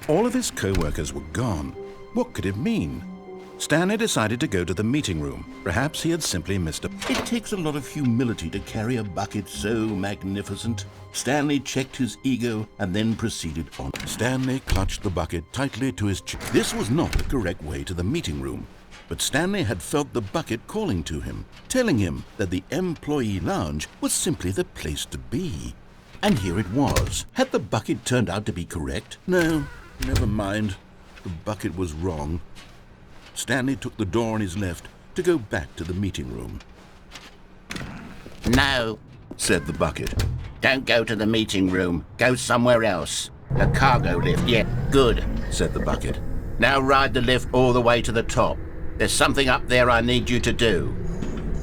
All of his co-workers were gone. What could it mean? Stanley decided to go to the meeting room. Perhaps he had simply missed a... It takes a lot of humility to carry a bucket so magnificent. Stanley checked his ego and then proceeded on. Stanley clutched the bucket tightly to his chest. This was not the correct way to the meeting room, but Stanley had felt the bucket calling to him, telling him that the employee lounge was simply the place to be. And here it was. Had the bucket turned out to be correct? No, never mind. The bucket was wrong. Stanley took the door on his left to go back to the meeting room. "No," said the bucket. "don't go to the meeting room. Go somewhere else. The cargo lift, yeah, good," said the bucket. "Now ride the lift all the way to the top. There's something up there I need you to do."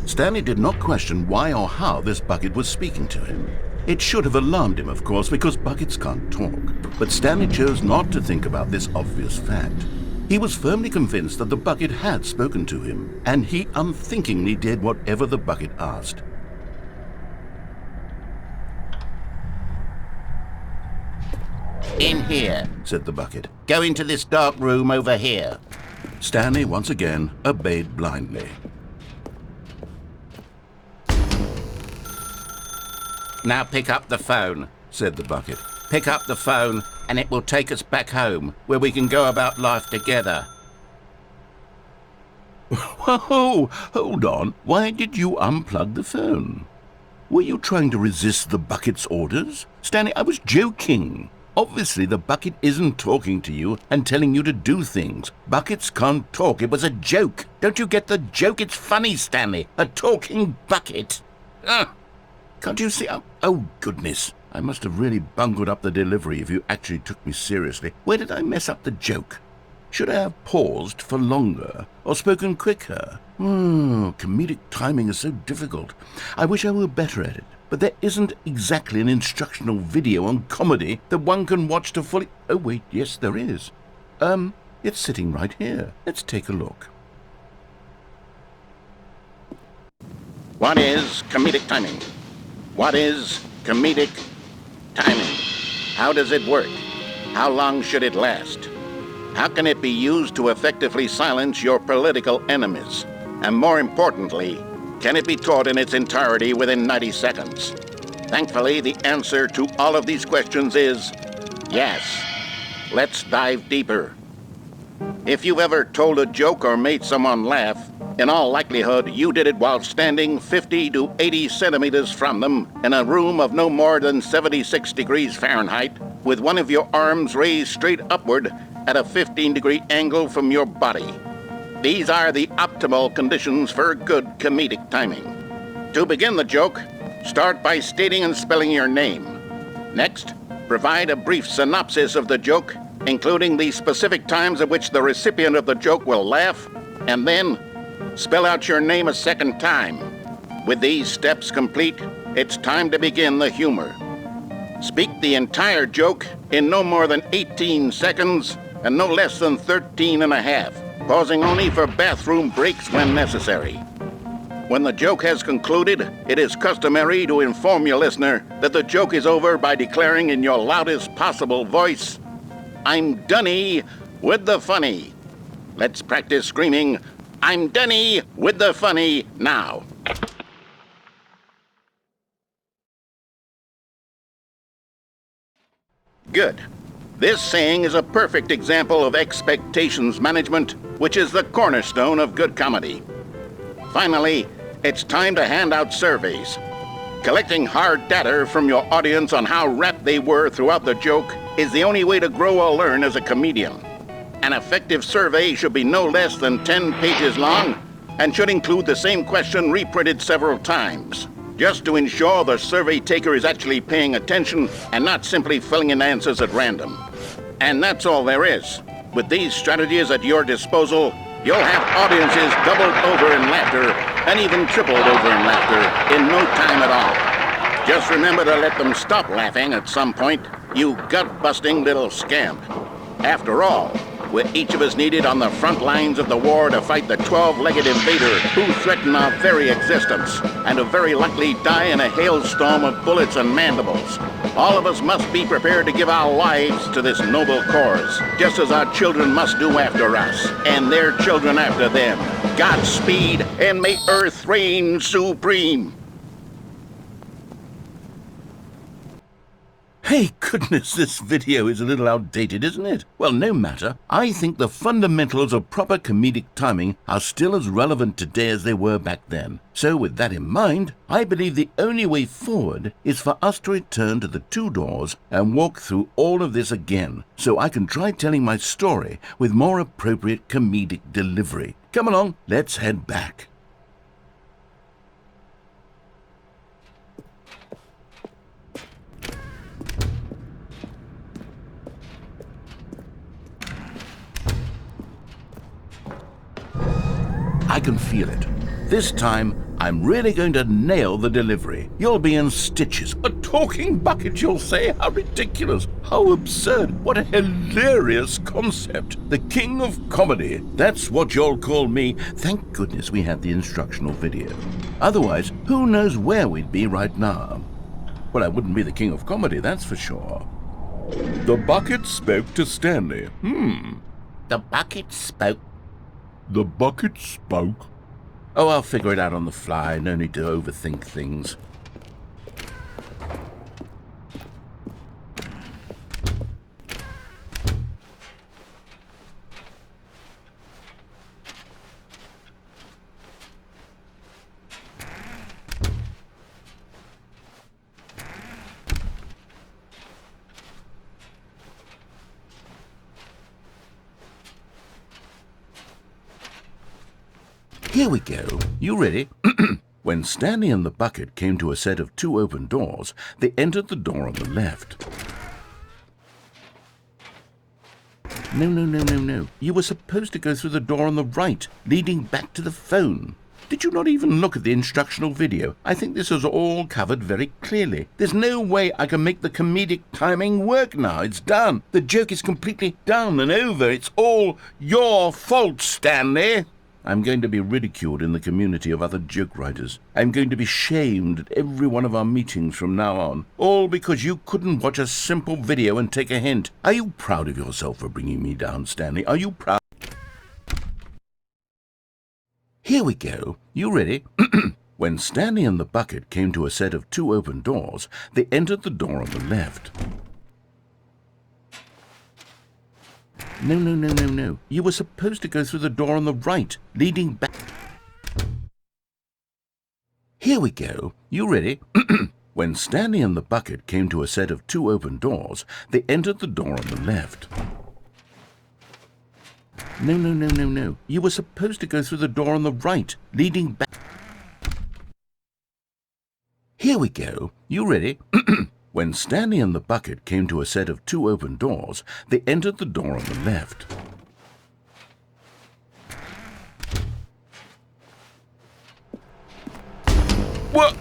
Stanley did not question why or how this bucket was speaking to him. It should have alarmed him, of course, because buckets can't talk. But Stanley chose not to think about this obvious fact. He was firmly convinced that the bucket had spoken to him, and he unthinkingly did whatever the bucket asked. "In here," said the bucket. "Go into this dark room over here." Stanley once again obeyed blindly. "Now pick up the phone," said the bucket. "Pick up the phone, and it will take us back home, where we can go about life together." Whoa, hold on. Why did you unplug the phone? Were you trying to resist the bucket's orders? Stanley, I was joking. Obviously, the bucket isn't talking to you and telling you to do things. Buckets can't talk. It was a joke. Don't you get the joke? It's funny, Stanley. A talking bucket. Can't you see? Oh, goodness. I must have really bungled up the delivery if you actually took me seriously. Where did I mess up the joke? Should I have paused for longer or spoken quicker? Comedic timing is so difficult. I wish I were better at it. But there isn't exactly an instructional video on comedy that one can watch to fully... Oh, wait, yes, there is. It's sitting right here. Let's take a look. What is comedic timing? What is comedic timing? How does it work? How long should it last? How can it be used to effectively silence your political enemies? And more importantly, can it be taught in its entirety within 90 seconds? Thankfully, the answer to all of these questions is yes. Let's dive deeper. If you've ever told a joke or made someone laugh, in all likelihood, you did it while standing 50 to 80 centimeters from them in a room of no more than 76 degrees Fahrenheit, with one of your arms raised straight upward at a 15-degree angle from your body. These are the optimal conditions for good comedic timing. To begin the joke, start by stating and spelling your name. Next, provide a brief synopsis of the joke, including the specific times at which the recipient of the joke will laugh, and then spell out your name a second time. With these steps complete, it's time to begin the humor. Speak the entire joke in no more than 18 seconds and no less than 13 and a half, pausing only for bathroom breaks when necessary. When the joke has concluded, it is customary to inform your listener that the joke is over by declaring in your loudest possible voice, "I'm Dunny with the funny." Let's practice screaming, "I'm Dunny with the funny" now. Good. This saying is a perfect example of expectations management, which is the cornerstone of good comedy. Finally, it's time to hand out surveys. Collecting hard data from your audience on how rapt they were throughout the joke is the only way to grow or learn as a comedian. An effective survey should be no less than 10 pages long and should include the same question reprinted several times, just to ensure the survey taker is actually paying attention and not simply filling in answers at random. And that's all there is. With these strategies at your disposal, you'll have audiences doubled over in laughter and even tripled over in laughter in no time at all. Just remember to let them stop laughing at some point, you gut-busting little scamp. After all, We're each of us needed on the front lines of the war to fight the 12-legged invader who threaten our very existence, and who very likely die in a hailstorm of bullets and mandibles. All of us must be prepared to give our lives to this noble cause, just as our children must do after us, and their children after them. Godspeed, and may Earth reign supreme. Hey, goodness, this video is a little outdated, isn't it? Well, no matter. I think the fundamentals of proper comedic timing are still as relevant today as they were back then. So with that in mind, I believe the only way forward is for us to return to the two doors and walk through all of this again, so I can try telling my story with more appropriate comedic delivery. Come along, let's head back. I can feel it. This time, I'm really going to nail the delivery. You'll be in stitches. A talking bucket, you'll say? How ridiculous. How absurd. What a hilarious concept. The king of comedy. That's what you'll call me. Thank goodness we had the instructional video. Otherwise, who knows where we'd be right now. Well, I wouldn't be the king of comedy, that's for sure. The bucket spoke to Stanley. The bucket spoke. The bucket spoke. Oh, I'll figure it out on the fly. No need to overthink things. Here we go. You ready? When Stanley and the bucket came to a set of two open doors, they entered the door on the left. No. You were supposed to go through the door on the right, leading back to the phone. Did you not even look at the instructional video? I think this is all covered very clearly. There's no way I can make the comedic timing work now. It's done. The joke is completely done and over. It's all your fault, Stanley. I'm going to be ridiculed in the community of other joke writers. I'm going to be shamed at every one of our meetings from now on. All because you couldn't watch a simple video and take a hint. Are you proud of yourself for bringing me down, Stanley? Are you proud? Here we go. You ready? When Stanley and the bucket came to a set of two open doors, they entered the door on the left. No. You were supposed to go through the door on the right, leading back. Here we go. You ready? When Stanley and the bucket came to a set of two open doors, they entered the door on the left. No. You were supposed to go through the door on the right, leading back. Here we go. You ready? When Stanley and the bucket came to a set of two open doors, they entered the door on the left. What?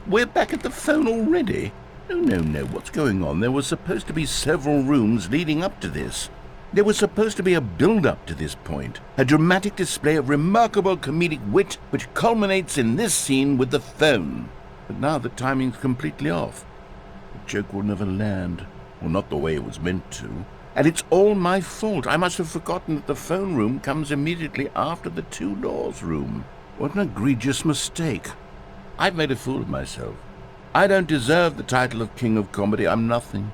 We're back at the phone already? No. What's going on? There was supposed to be several rooms leading up to this. There was supposed to be a build-up to this point, a dramatic display of remarkable comedic wit which culminates in this scene with the phone. But now the timing's completely off. The joke will never land, or not the way it was meant to. And it's all my fault. I must have forgotten that the phone room comes immediately after the two doors room. What an egregious mistake. I've made a fool of myself. I don't deserve the title of King of Comedy. I'm nothing.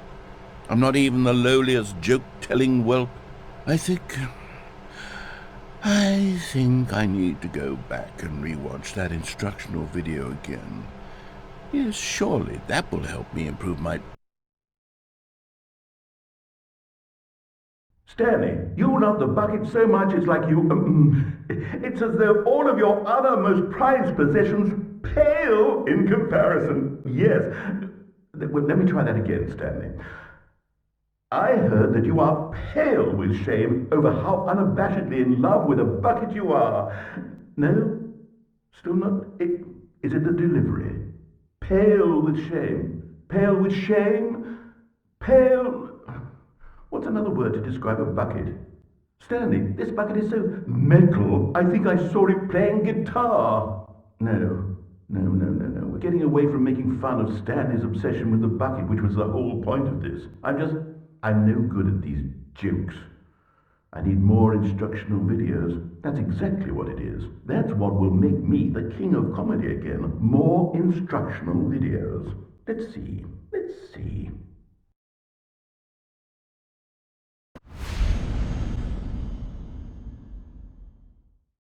I'm not even the lowliest joke-telling whelp. I think I need to go back and rewatch that instructional video again. Yes, surely that will help me improve my... Stanley, you love the bucket so much it's like you... it's as though all of your other most prized possessions pale in comparison. Yes. Well, let me try that again, Stanley. I heard that you are pale with shame over how unabashedly in love with a bucket you are. No? Still not? Is it the delivery? Pale with shame. Pale with shame? Pale... What's another word to describe a bucket? Stanley, this bucket is so metal, I think I saw it playing guitar. No. We're getting away from making fun of Stanley's obsession with the bucket, which was the whole point of this. I'm no good at these jokes. I need more instructional videos. That's exactly what it is. That's what will make me the king of comedy again. More instructional videos. Let's see.